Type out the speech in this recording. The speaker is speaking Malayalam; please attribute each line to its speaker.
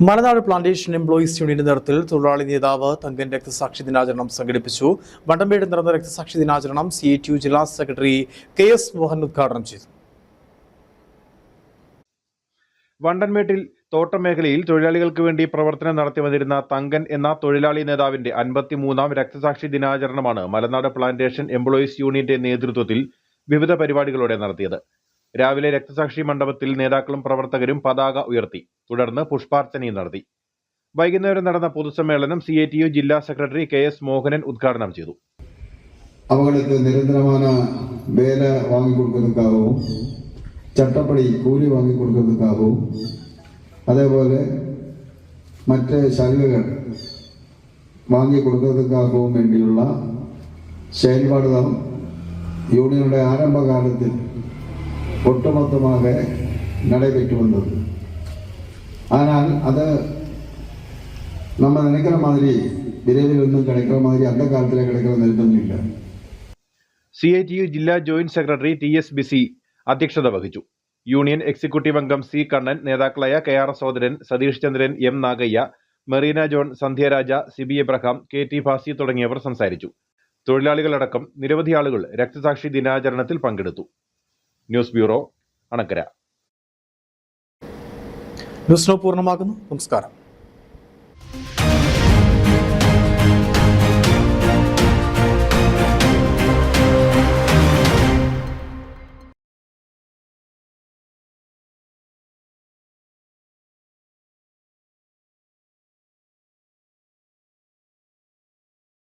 Speaker 1: മലനാട് പ്ലാന്റേഷൻ എംപ്ലോയീസ് യൂണിയന്റെ നേതൃത്വത്തിൽ തൊഴിലാളി നേതാവ് തങ്കൻ രക്തസാക്ഷി ദിനാചരണം സംഘടിപ്പിച്ചു. വണ്ടമ്പേട് നടന്ന രക്തസാക്ഷി ദിനാചരണം CITU ജില്ലാ സെക്രട്ടറി KS മോഹൻ ഉദ്ഘാടനം ചെയ്തു.
Speaker 2: വണ്ടൻമേട്ടിൽ തോട്ടം മേഖലയിൽ തൊഴിലാളികൾക്ക് വേണ്ടി പ്രവർത്തനം നടത്തി വന്നിരുന്ന തങ്കൻ എന്ന തൊഴിലാളി നേതാവിന്റെ 53ാം രക്തസാക്ഷി ദിനാചരണമാണ് മലനാട് പ്ലാന്റേഷൻ എംപ്ലോയീസ് യൂണിയന്റെ നേതൃത്വത്തിൽ വിവിധ പരിപാടികളോടെ നടത്തിയത്. രാവിലെ രക്തസാക്ഷി മണ്ഡപത്തിൽ നേതാക്കളും പ്രവർത്തകരും പതാക ഉയർത്തി. തുടർന്ന് പുഷ്പാർച്ചനയും നടത്തി. വൈകുന്നേരം നടന്ന പൊതുസമ്മേളനം CITU ജില്ലാ സെക്രട്ടറി KS മോഹനൻ ഉദ്ഘാടനം ചെയ്തു.
Speaker 3: அவங்களுக்கு நிரந்தரமான வேலை வாங்கி கொடுக்கறதுக்காகவும் ചട്ടപ്പടി കൂലി വാങ്ങി കൊടുക്കുന്നതിനാവും അതേപോലെ മറ്റ് ശാഖകൾ വാങ്ങി കൊടുക്കുന്നതിനാവും വേണ്ടിയുള്ള செயல்பாடுதான் യൂണിയനുടെ ആരംഭകാലത്തിൽ ഒട്ടുമൊത്തமாக நடைபெற்று வந்தது. ஆனால் அது நம்ம நினைக்கிற மாதிரி விரைவில் ஒன்றும் கிடைக்கிற மாதிரி அந்த காலத்தில் கிடைக்கிற நிறுத்தம் இல்லை.
Speaker 2: CITU ജില്ലാ ജോയിന്റ് സെക്രട്ടറി TS ബിസി അധ്യക്ഷത വഹിച്ചു. യൂണിയൻ എക്സിക്യൂട്ടീവ് അംഗം C കണ്ണൻ, നേതാക്കളായ KR Sodaran, Satheesh Chandran, M Nagayya, Mereena John, Sandhyaraja, Sibi Abraham, KT Bhasi തുടങ്ങിയവർ സംസാരിച്ചു. തൊഴിലാളികളടക്കം നിരവധി ആളുകൾ രക്തസാക്ഷി ദിനാചരണത്തിൽ പങ്കെടുത്തു. News bureau, Anakkara.
Speaker 1: News now പൂർണ്ണമാകുന്നു. നമസ്കാരം.